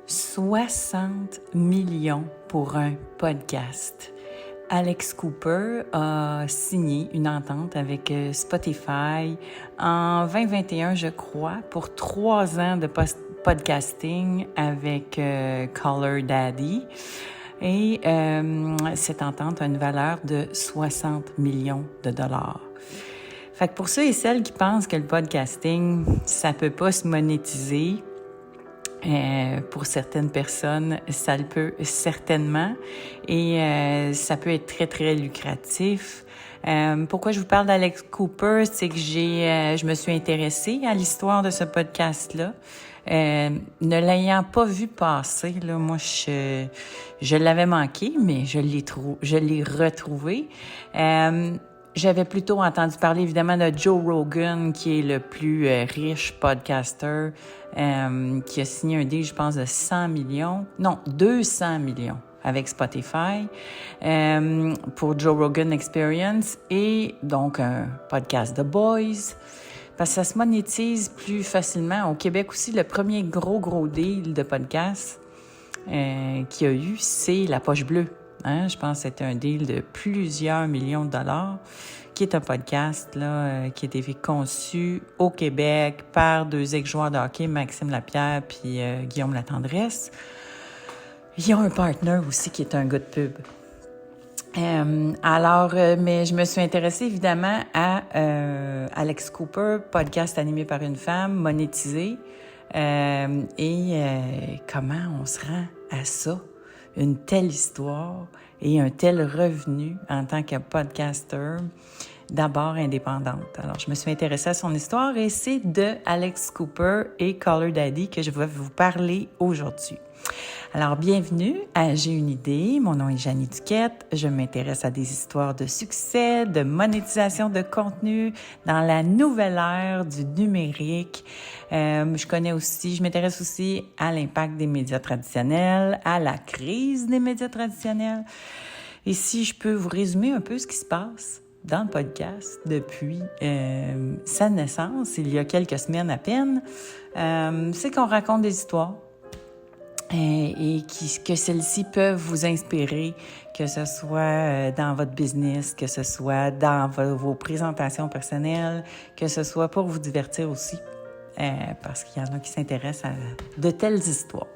60 millions pour un podcast. Alex Cooper a signé une entente avec Spotify en 2021, je crois, pour 3 ans de podcasting avec Call Her Daddy. Et cette entente a une valeur de 60 millions de dollars. Fait que pour ceux et celles qui pensent que le podcasting, ça peut pas se monétiser, pour certaines personnes, ça le peut certainement et ça peut être très, très lucratif. Pourquoi je vous parle d'Alex Cooper, c'est que je me suis intéressée à l'histoire de ce podcast-là. Ne l'ayant pas vu passer, là, moi, je l'avais manqué, mais je l'ai retrouvé. J'avais plutôt entendu parler, évidemment, de Joe Rogan, qui est le plus riche podcaster, qui a signé un deal, je pense, de 200 millions avec Spotify pour Joe Rogan Experience et donc un podcast The Boys, parce que ça se monétise plus facilement. Au Québec aussi, le premier gros deal de podcast qu'il y a eu, c'est La Poche Bleue. Je pense que c'était un deal de plusieurs millions de dollars, qui est un podcast là, qui a été conçu au Québec par 2 ex-joueurs de hockey, Maxime Lapierre puis Guillaume Latendresse. Ils ont un partner aussi qui est un gars de pub. Mais je me suis intéressée évidemment à Alex Cooper, podcast animé par une femme, monétisé, et comment on se rend à ça, une telle histoire et un tel revenu en tant que podcaster, d'abord indépendante. Alors, je me suis intéressée à son histoire et c'est de Alex Cooper et Call Her Daddy que je vais vous parler aujourd'hui. Alors, bienvenue à J'ai une idée. Mon nom est Jeannie Duquette. Je m'intéresse à des histoires de succès, de monétisation de contenu dans la nouvelle ère du numérique. Je m'intéresse aussi à l'impact des médias traditionnels, à la crise des médias traditionnels. Et si je peux vous résumer un peu ce qui se passe dans le podcast depuis sa naissance, il y a quelques semaines à peine, c'est qu'on raconte des histoires. Que celles-ci peuvent vous inspirer, que ce soit dans votre business, que ce soit dans vos présentations personnelles, que ce soit pour vous divertir aussi, parce qu'il y en a qui s'intéressent à de telles histoires.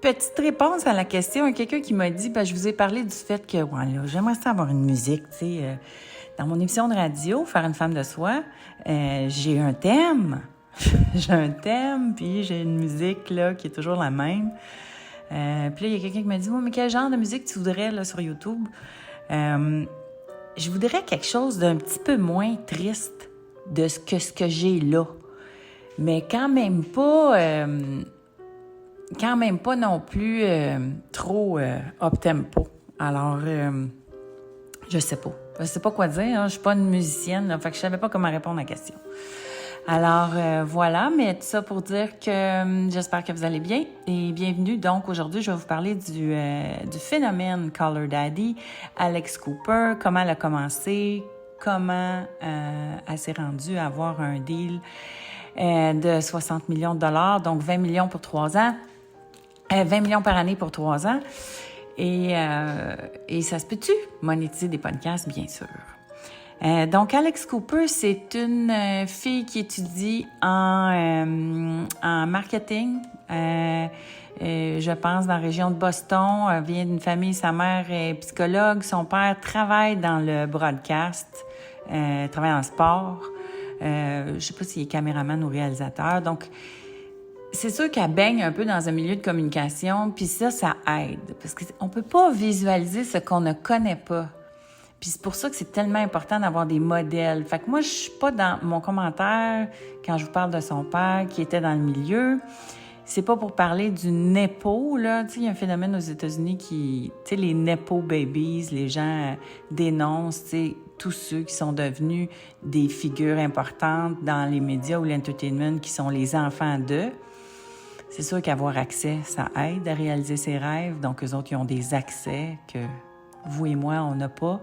Petite réponse à la question, quelqu'un qui m'a dit, je vous ai parlé du fait que j'aimerais ça avoir une musique, tu sais, dans mon émission de radio, Faire une femme de soi, j'ai un thème. J'ai un thème, puis j'ai une musique là qui est toujours la même. Puis là, il y a quelqu'un qui m'a dit « mais quel genre de musique tu voudrais là, sur YouTube? » Je voudrais quelque chose d'un petit peu moins triste de ce que j'ai là. Mais quand même pas non plus trop up-tempo. Alors, je sais pas. Je sais pas quoi dire. Je suis pas une musicienne, là, fait que je savais pas comment répondre à la question. Alors, voilà, mais tout ça pour dire que j'espère que vous allez bien et bienvenue. Donc, aujourd'hui, je vais vous parler du phénomène Call Her Daddy, Alex Cooper, comment elle a commencé, comment elle s'est rendue à avoir un deal de 60 millions de dollars, donc 20 millions pour 3 ans, 20 millions par année pour 3 ans. Et ça se peut-tu monétiser des podcasts, bien sûr. Donc, Alex Cooper, c'est une fille qui étudie en marketing, je pense, dans la région de Boston. Elle vient d'une famille, sa mère est psychologue, son père travaille dans le broadcast, travaille dans le sport. Je sais pas s'il est caméraman ou réalisateur. Donc, c'est sûr qu'elle baigne un peu dans un milieu de communication, puis ça aide. Parce qu'on peut pas visualiser ce qu'on ne connaît pas. Puis c'est pour ça que c'est tellement important d'avoir des modèles. Fait que moi, je suis pas dans mon commentaire, quand je vous parle de son père qui était dans le milieu, c'est pas pour parler du Nepo, là. Tu sais, il y a un phénomène aux États-Unis tu sais, les Nepo babies, les gens dénoncent, tu sais, tous ceux qui sont devenus des figures importantes dans les médias ou l'entertainment, qui sont les enfants d'eux. C'est sûr qu'avoir accès, ça aide à réaliser ses rêves. Donc, eux autres, ils ont des accès que vous et moi, on n'a pas.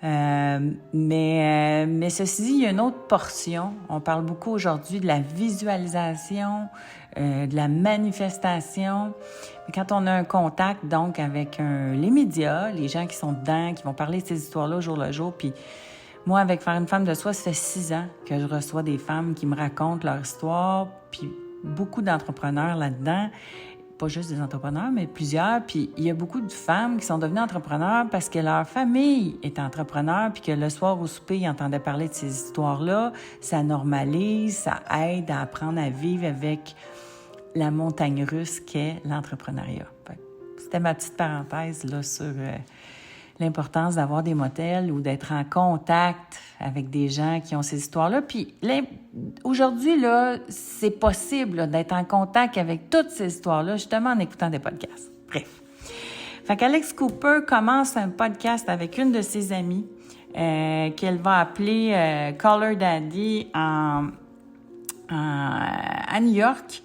Mais ceci dit, il y a une autre portion. On parle beaucoup aujourd'hui de la visualisation, de la manifestation. Mais quand on a un contact, donc, avec les médias, les gens qui sont dedans, qui vont parler de ces histoires-là au jour le jour, puis moi, avec Faire une femme de soi, ça fait 6 ans que je reçois des femmes qui me racontent leur histoire, puis beaucoup d'entrepreneurs là-dedans. Pas juste des entrepreneurs, mais plusieurs. Puis il y a beaucoup de femmes qui sont devenues entrepreneurs parce que leur famille est entrepreneur, puis que le soir au souper, ils entendaient parler de ces histoires-là. Ça normalise, ça aide à apprendre à vivre avec la montagne russe qu'est l'entrepreneuriat. C'était ma petite parenthèse là, sur l'importance d'avoir des modèles ou d'être en contact avec des gens qui ont ces histoires-là. Puis aujourd'hui, là, c'est possible là, d'être en contact avec toutes ces histoires-là, justement en écoutant des podcasts. Bref. Fait qu'Alex Cooper commence un podcast avec une de ses amies qu'elle va appeler Call Her Daddy à New York.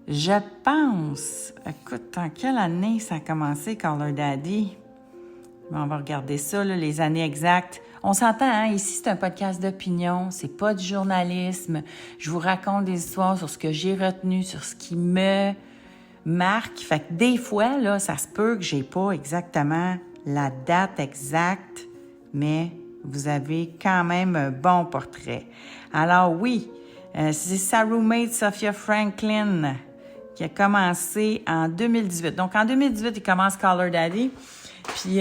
Je pense... Écoute, en quelle année ça a commencé, Call Her Daddy? On va regarder ça, là, les années exactes. On s'entend, hein? Ici, c'est un podcast d'opinion, c'est pas du journalisme. Je vous raconte des histoires sur ce que j'ai retenu, sur ce qui me marque. Fait que des fois, là, ça se peut que j'ai pas exactement la date exacte, mais vous avez quand même un bon portrait. Alors oui, c'est sa roommate Sophia Franklin qui a commencé en 2018. Donc en 2018, il commence Call Her Daddy. Puis,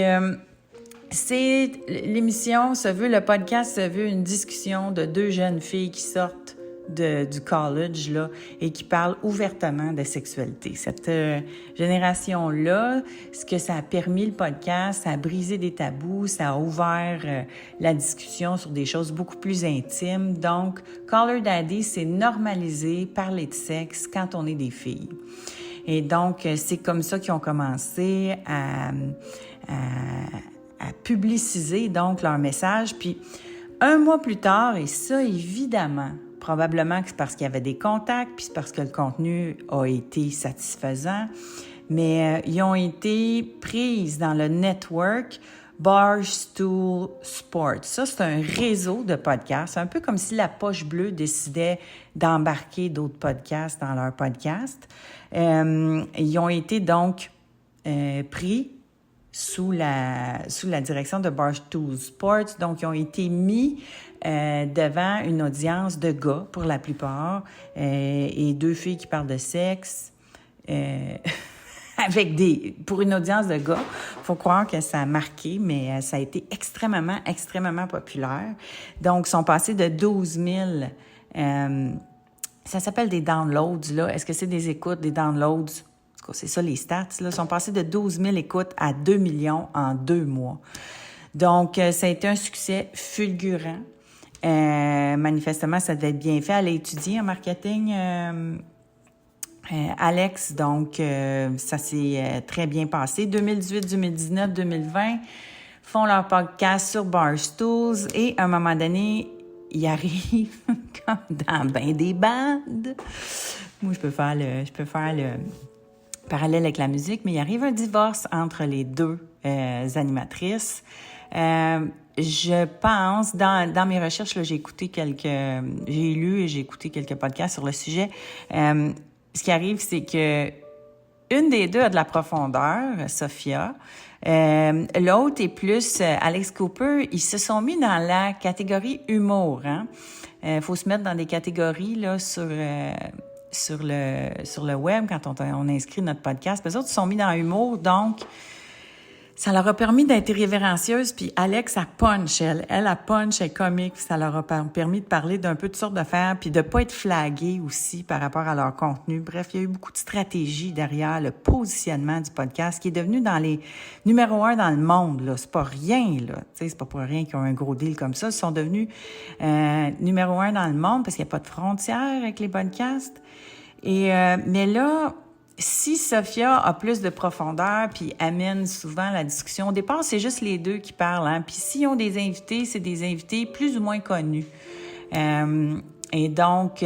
c'est l'émission se veut, le podcast se veut une discussion de 2 jeunes filles qui sortent du college, là, et qui parlent ouvertement de sexualité. Cette génération-là, ce que ça a permis, le podcast, ça a brisé des tabous, ça a ouvert la discussion sur des choses beaucoup plus intimes. Donc, Call Her Daddy, c'est normaliser, parler de sexe quand on est des filles. Et donc, c'est comme ça qu'ils ont commencé à publiciser donc leur message. Puis, 1 mois plus tard, et ça, évidemment, probablement que c'est parce qu'il y avait des contacts, puis c'est parce que le contenu a été satisfaisant, mais ils ont été prises dans le network Barstool Sports. Ça, c'est un réseau de podcasts, un peu comme si la Poche Bleue décidait d'embarquer d'autres podcasts dans leur podcast. Ils ont été donc pris sous la direction de Barstool Sports. Donc, ils ont été mis devant une audience de gars, pour la plupart, et 2 filles qui parlent de sexe. Pour une audience de gars, faut croire que ça a marqué, mais ça a été extrêmement, extrêmement populaire. Donc, ils sont passés de 12 000... ça s'appelle des downloads, là. Est-ce que c'est des écoutes, des downloads? En tout cas, c'est ça les stats, là. Ils sont passés de 12 000 écoutes à 2 millions en 2 mois. Donc, ça a été un succès fulgurant. Manifestement, ça devait être bien fait. Elle a étudié en marketing... Alex, donc ça s'est très bien passé. 2018, 2019, 2020, font leur podcast sur Barstools et à un moment donné, ils arrivent comme dans ben des bandes. Moi, je peux faire le parallèle avec la musique, mais il arrive un divorce entre les 2 animatrices. Je pense, dans mes recherches, là, j'ai lu et j'ai écouté quelques podcasts sur le sujet. Ce qui arrive, c'est que une des 2 a de la profondeur, Sophia. L'autre est plus Alex Cooper. Ils se sont mis dans la catégorie humour. Hein? Faut se mettre dans des catégories là sur le web quand on inscrit notre podcast. Les autres se sont mis dans humour, donc ça leur a permis d'être irrévérencieuse. Puis Alex, elle punch, elle punch, elle est comique. Ça leur a permis de parler d'un peu de sortes d'affaires, puis de pas être flagués aussi par rapport à leur contenu. Bref, il y a eu beaucoup de stratégie derrière le positionnement du podcast, qui est devenu dans les numéro 1 dans le monde. Là, c'est pas rien, là. Tu sais, c'est pas pour rien qu'ils ont un gros deal comme ça. Ils sont devenus numéro 1 dans le monde parce qu'il n'y a pas de frontières avec les podcasts. Mais là, si Sophia a plus de profondeur puis amène souvent la discussion, au départ, c'est juste les 2 qui parlent. Hein? Puis s'ils ont des invités, c'est des invités plus ou moins connus. Et donc,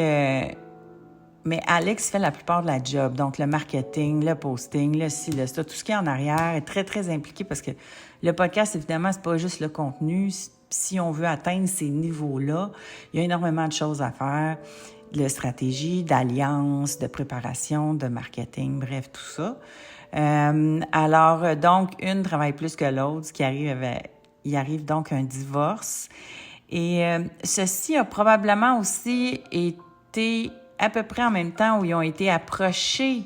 mais Alex fait la plupart de la job. Donc, le marketing, le posting, le ci, le ça, tout ce qui est en arrière est très, très impliqué parce que le podcast, évidemment, c'est pas juste le contenu. Si on veut atteindre ces niveaux-là, il y a énormément de choses à faire. De stratégie, d'alliance, de préparation, de marketing, bref, tout ça. Alors, donc, une travaille plus que l'autre, ce qui il arrive donc un divorce. Et ceci a probablement aussi été à peu près en même temps où ils ont été approchés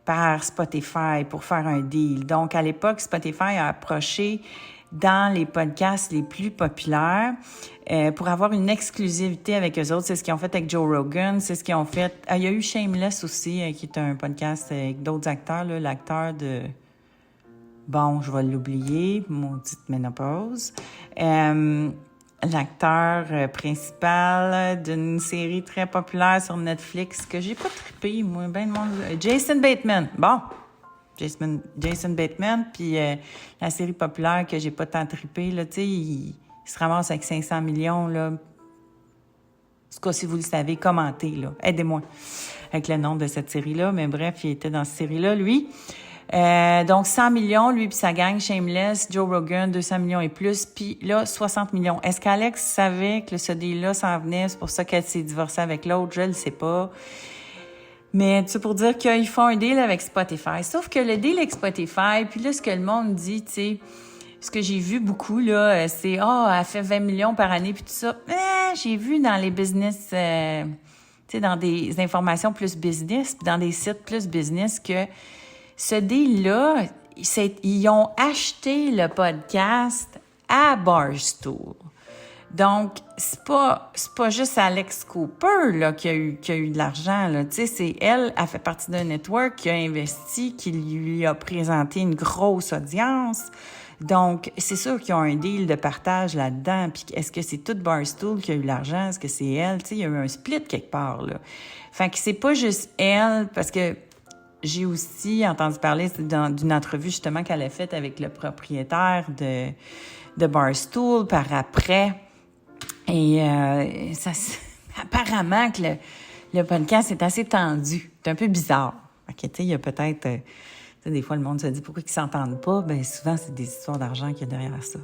par Spotify pour faire un deal. Donc, à l'époque, Spotify a approché dans les podcasts les plus populaires pour avoir une exclusivité avec eux autres. C'est ce qu'ils ont fait avec Joe Rogan, c'est ce qu'ils ont fait... il y a eu Shameless aussi, qui est un podcast avec d'autres acteurs, là, l'acteur de... Bon, je vais l'oublier, maudite ménopause. L'acteur principal d'une série très populaire sur Netflix que j'ai pas trippé, moi, ben de monde... Jason Bateman. Bon, Jason Bateman, puis la série populaire que j'ai pas tant trippé, là, tu sais, il se ramasse avec 500 millions, là. En tout cas, si vous le savez, commentez, là. Aidez-moi avec le nom de cette série-là. Mais bref, il était dans cette série-là, lui. Donc, 100 millions, lui puis sa gang, Shameless, Joe Rogan, 200 millions et plus, puis là, 60 millions. Est-ce qu'Alex savait que ce deal-là s'en venait? C'est pour ça qu'elle s'est divorcée avec l'autre? Je le sais pas. Mais tu sais, pour dire qu'ils font un deal avec Spotify. Sauf que le deal avec Spotify, puis là, ce que le monde dit, tu sais, ce que j'ai vu beaucoup, là, c'est, elle fait 20 millions par année, puis tout ça. J'ai vu dans les business, tu sais, dans des informations plus business, puis dans des sites plus business, que ce deal-là, ils ont acheté le podcast à Barstool. Donc, c'est pas juste Alex Cooper, là, qui a eu de l'argent, là. Tu sais, c'est elle fait partie d'un network qui a investi, qui lui a présenté une grosse audience. Donc, c'est sûr qu'ils ont un deal de partage là-dedans. Puis, est-ce que c'est tout Barstool qui a eu l'argent? Est-ce que c'est elle? Tu sais, il y a eu un split quelque part, là. Fait que c'est pas juste elle, parce que j'ai aussi entendu parler d'une entrevue, justement, qu'elle a faite avec le propriétaire de Barstool par après. Et apparemment que le podcast est assez tendu. C'est un peu bizarre. OK, tu sais, il y a peut-être... des fois, le monde se dit pourquoi ils s'entendent pas. Bien, souvent, c'est des histoires d'argent qu'il y a derrière ça.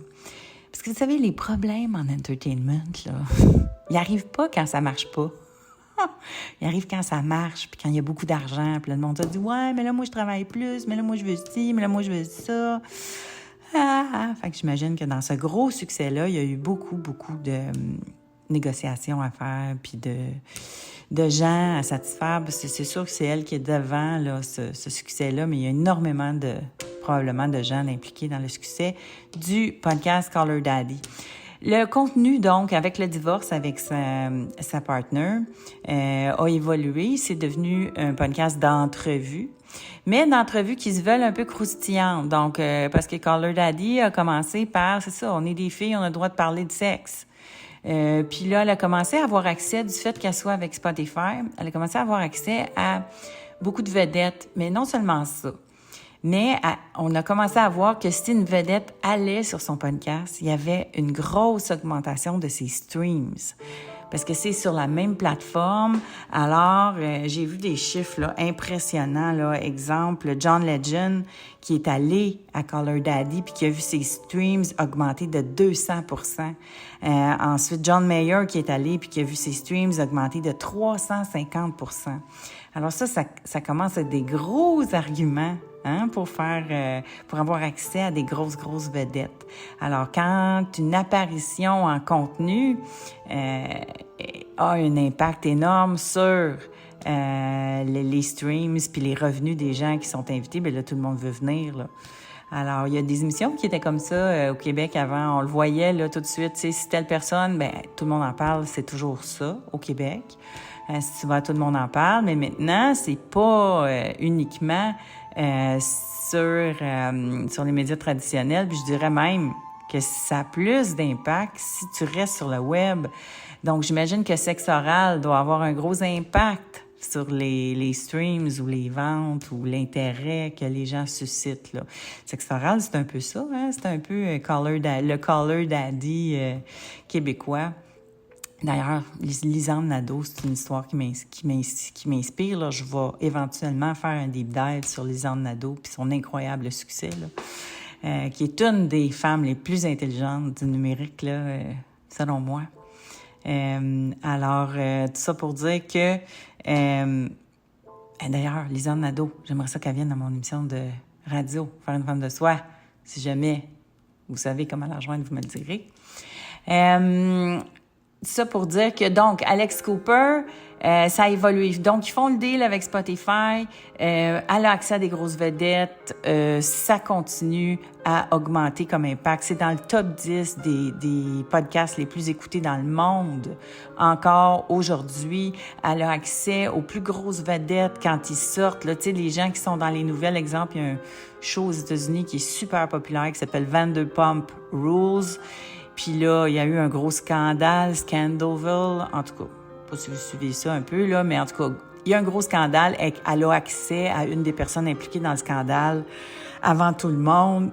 Parce que, vous savez, les problèmes en entertainment, là, ils n'arrivent pas quand ça marche pas. Ils arrivent quand ça marche, puis quand il y a beaucoup d'argent. Puis là, le monde se dit « Ouais, mais là, moi, je travaille plus. Mais là, moi, je veux ci. Mais là, moi, je veux ça. » Fait que j'imagine que dans ce gros succès-là, il y a eu beaucoup, beaucoup de négociations à faire, puis de gens à satisfaire. C'est sûr que c'est elle qui est devant là, ce succès-là, mais il y a énormément probablement de gens impliqués dans le succès du podcast Call Her Daddy. Le contenu, donc, avec le divorce avec sa partner, a évolué. C'est devenu un podcast d'entrevue, mais d'entrevues qui se veulent un peu croustillantes. Donc, parce que Call Her Daddy a commencé par, c'est ça, on est des filles, on a le droit de parler de sexe. Puis là, elle a commencé à avoir accès, du fait qu'elle soit avec Spotify, elle a commencé à avoir accès à beaucoup de vedettes. Mais non seulement ça, mais on a commencé à voir que si une vedette allait sur son podcast, il y avait une grosse augmentation de ses streams. Parce que c'est sur la même plateforme. Alors, j'ai vu des chiffres là, impressionnants. Là. Exemple, John Legend, qui est allé à Call Her Daddy puis qui a vu ses streams augmenter de 200%. Ensuite, John Mayer, qui est allé puis qui a vu ses streams augmenter de 350%. Alors ça commence à être des gros arguments pour avoir accès à des grosses vedettes. Alors, quand une apparition en contenu a un impact énorme sur les streams puis les revenus des gens qui sont invités, bien là, tout le monde veut venir, là. Alors, il y a des émissions qui étaient comme ça au Québec avant. On le voyait là tout de suite. Tu sais, si telle personne, ben tout le monde en parle. C'est toujours ça au Québec. Si tu vas, tout le monde en parle. Mais maintenant, c'est pas uniquement sur les médias traditionnels. Puis je dirais même que ça a plus d'impact si tu restes sur le web. Donc, j'imagine que Sexe Oral doit avoir un gros impact sur les streams ou les ventes ou l'intérêt que les gens suscitent, là. Sexe Oral, c'est un peu ça, hein? C'est un peu le Call Her Daddy québécois. D'ailleurs, Lisanne Nadeau, c'est une histoire qui m'inspire. Là. Je vais éventuellement faire un deep dive sur Lisanne Nadeau puis son incroyable succès, là, qui est une des femmes les plus intelligentes du numérique, là, selon moi. Alors, tout ça pour dire que... d'ailleurs, Lisanne Nadeau, j'aimerais ça qu'elle vienne dans mon émission de radio, faire une femme de soi. Si jamais vous savez comment la rejoindre, vous me le direz. Ça pour dire que, donc, Alex Cooper, ça a évolué. Donc, ils font le deal avec Spotify. Elle a accès à des grosses vedettes. Ça continue à augmenter comme impact. C'est dans le top 10 des podcasts les plus écoutés dans le monde. Encore aujourd'hui, elle a accès aux plus grosses vedettes quand ils sortent. Là, tu sais, les gens qui sont dans les nouvelles, exemple, il y a un show aux États-Unis qui est super populaire qui s'appelle Vanderpump Rules. Puis là, il y a eu un gros scandale, Scandalville, en tout cas, pas si vous suivez ça un peu, là, mais en tout cas, il y a un gros scandale et elle a accès à une des personnes impliquées dans le scandale avant tout le monde.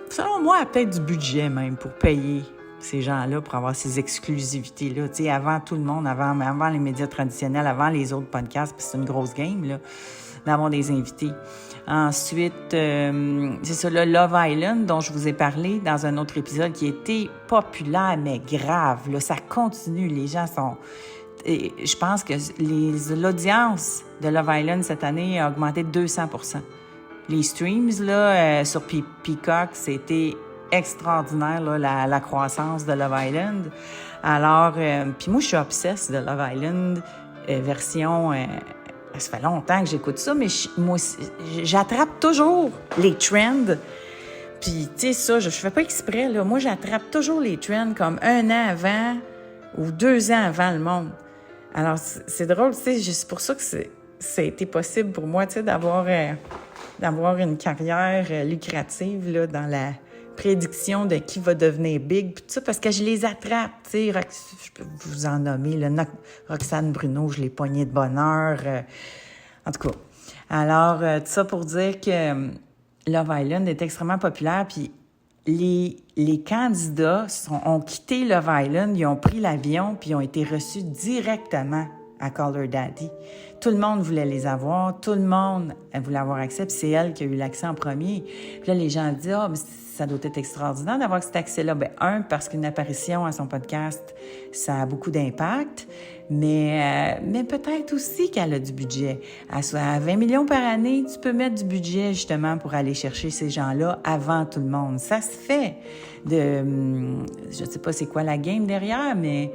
Selon moi, elle a peut-être du budget même pour payer ces gens-là, pour avoir ces exclusivités-là, tu sais, avant tout le monde, avant les médias traditionnels, avant les autres podcasts, puis c'est une grosse game, là, d'avoir des invités. Ensuite, c'est ça, le Love Island dont je vous ai parlé dans un autre épisode qui était populaire, mais grave. Là, ça continue. Les gens sont... Et je pense que l'audience de Love Island cette année a augmenté de 200%. Les streams là, sur Peacock, c'était extraordinaire, là, la croissance de Love Island. Alors, puis moi, je suis obsesse de Love Island version... ça fait longtemps que j'écoute ça, mais moi, j'attrape toujours les trends. Puis, tu sais, ça, je fais pas exprès, là. Moi, j'attrape toujours les trends comme 1 an avant ou 2 ans avant le monde. Alors, c'est drôle, tu sais, c'est pour ça que ça a été possible pour moi, tu sais, d'avoir une carrière lucrative, là, dans la prédiction de qui va devenir big, puis tout ça, parce que je les attrape, tu sais, je peux vous en nommer, là, Roxane Bruno, je l'ai pognée de bonne heure, en tout cas. Alors, tout ça pour dire que Love Island est extrêmement populaire, puis les candidats ont quitté Love Island, ils ont pris l'avion, puis ils ont été reçus directement à Call Her Daddy. Tout le monde voulait les avoir, tout le monde voulait avoir accès, puis c'est elle qui a eu l'accès en premier. Puis là, les gens disent « Ah, mais ça doit être extraordinaire d'avoir cet accès-là. » Bien, parce qu'une apparition à son podcast, ça a beaucoup d'impact, mais peut-être aussi qu'elle a du budget. À 20 millions par année, tu peux mettre du budget, justement, pour aller chercher ces gens-là avant tout le monde. Ça se fait je sais pas c'est quoi la game derrière, mais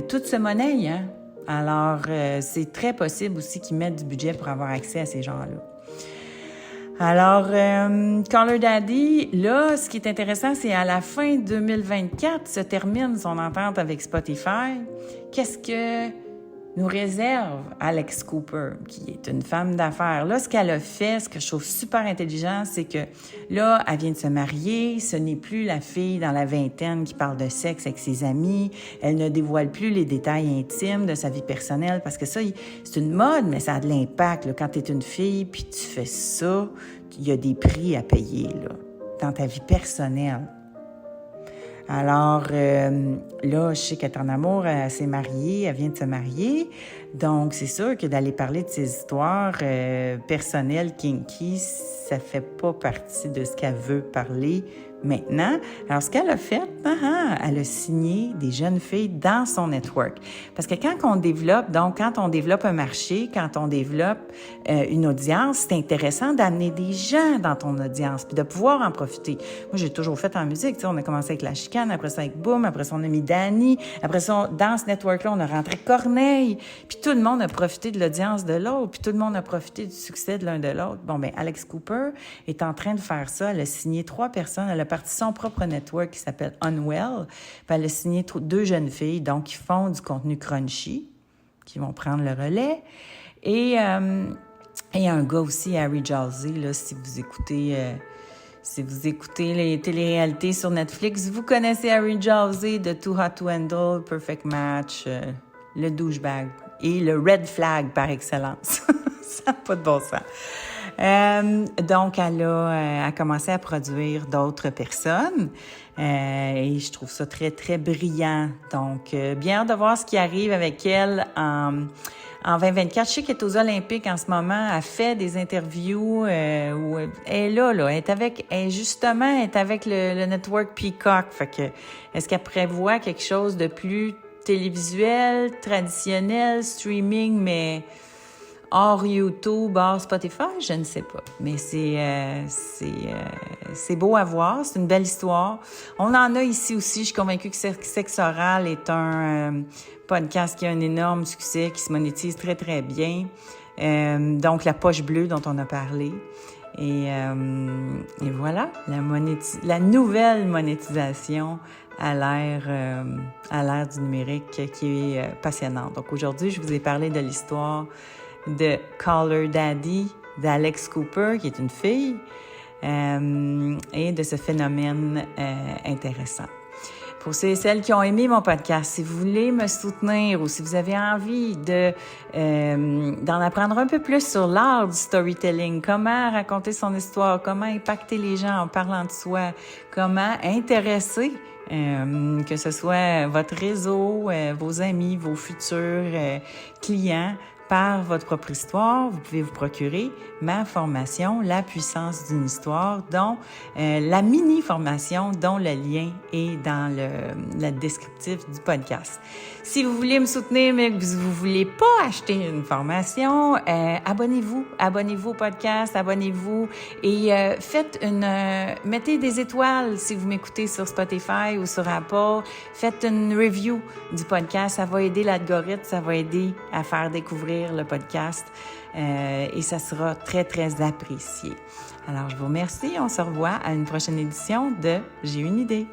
tout se monnaie, hein? Alors, c'est très possible aussi qu'ils mettent du budget pour avoir accès à ces gens-là. Alors, Call Her Daddy, là, ce qui est intéressant, c'est à la fin 2024 se termine son entente avec Spotify. Qu'est-ce que nous réserve Alex Cooper, qui est une femme d'affaires? Là, ce qu'elle a fait, ce que je trouve super intelligent, c'est que là, elle vient de se marier. Ce n'est plus la fille dans la vingtaine qui parle de sexe avec ses amis. Elle ne dévoile plus les détails intimes de sa vie personnelle parce que ça, c'est une mode, mais ça a de l'impact. Là. Quand tu es une fille puis tu fais ça, il y a des prix à payer là, dans ta vie personnelle. Alors, là, je sais qu'elle est en amour, elle s'est mariée, elle vient de se marier. Donc, c'est sûr que d'aller parler de ses histoires personnelles, kinky, ça fait pas partie de ce qu'elle veut parler maintenant. Alors, ce qu'elle a fait, elle a signé des jeunes filles dans son network. Parce que quand on développe un marché, quand on développe une audience, c'est intéressant d'amener des gens dans ton audience puis de pouvoir en profiter. Moi, j'ai toujours fait en musique, tu sais, on a commencé avec La Chicane, après ça avec Boom, après ça on a mis Dani, après ça, dans ce network-là, on a rentré Corneille, puis tout le monde a profité de l'audience de l'autre, puis tout le monde a profité du succès de l'un de l'autre. Bon, ben Alex Cooper est en train de faire ça. Elle a signé 3 personnes, elle a parti son propre network qui s'appelle Unwell. Puis elle a signé 2 jeunes filles, donc qui font du contenu crunchy, qui vont prendre le relais. Et il y a un gars aussi, Harry Jalsey, là, si vous écoutez les téléréalités sur Netflix, vous connaissez Harry Jalsey de Too Hot to Handle, Perfect Match, le douchebag et le red flag par excellence. Ça n'a pas de bon sens. Donc, elle a commencé à produire d'autres personnes et je trouve ça très, très brillant. Donc, bien hâte de voir ce qui arrive avec elle en 2024. Je sais qu'elle est aux Olympiques en ce moment. Elle fait des interviews où elle est là. Elle est avec, elle est avec le network Peacock. Fait que, est-ce qu'elle prévoit quelque chose de plus télévisuel, traditionnel, streaming, mais hors YouTube, hors Spotify? Je ne sais pas. Mais c'est beau à voir. C'est une belle histoire. On en a ici aussi. Je suis convaincue que Sexe oral est un podcast qui a un énorme succès, qui se monétise très, très bien. Donc, la poche bleue dont on a parlé. Et voilà, la nouvelle monétisation à l'ère du numérique qui est passionnante. Donc, aujourd'hui, je vous ai parlé de l'histoire de Call Her Daddy d'Alex Cooper, qui est une fille, et de ce phénomène intéressant. Pour ceux et celles qui ont aimé mon podcast, si vous voulez me soutenir ou si vous avez envie d'en apprendre un peu plus sur l'art du storytelling, comment raconter son histoire, comment impacter les gens en parlant de soi, comment intéresser que ce soit votre réseau, vos amis, vos futurs clients, par votre propre histoire, vous pouvez vous procurer ma formation, La puissance d'une histoire, dont la mini-formation, dont le lien est dans le descriptif du podcast. Si vous voulez me soutenir, mais que vous ne voulez pas acheter une formation, abonnez-vous au podcast, abonnez-vous et mettez des étoiles si vous m'écoutez sur Spotify ou sur Apple. Faites une review du podcast, ça va aider l'algorithme, ça va aider à faire découvrir le podcast et ça sera très, très apprécié. Alors, je vous remercie. On se revoit à une prochaine édition de J'ai une idée.